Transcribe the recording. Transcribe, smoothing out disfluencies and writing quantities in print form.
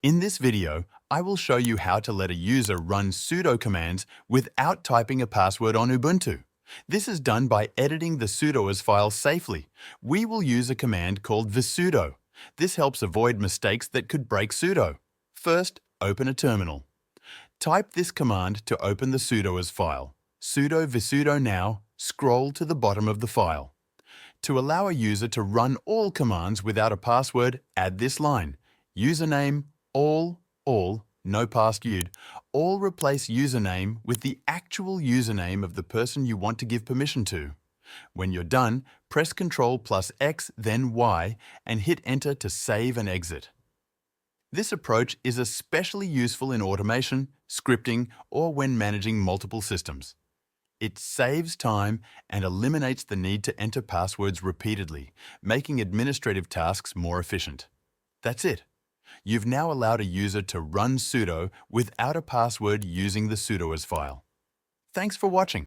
In this video, I will show you how to let a user run sudo commands without typing a password on Ubuntu. This is done by editing the Sudoers file safely. We will use a command called visudo. This helps avoid mistakes that could break sudo. First, open a terminal. Type this command to open the Sudoers file. Sudo visudo now, scroll to the bottom of the file. To allow a user to run all commands without a password, add this line. Username, all, NOPASSWD, all replace username with the actual username of the person you want to give permission to. When you're done, press Ctrl plus X, then Y, and hit Enter to save and exit. This approach is especially useful in automation, scripting, or when managing multiple systems. It saves time and eliminates the need to enter passwords repeatedly, making administrative tasks more efficient. That's it. You've now allowed a user to run sudo without a password using the Sudoers file. Thanks for watching.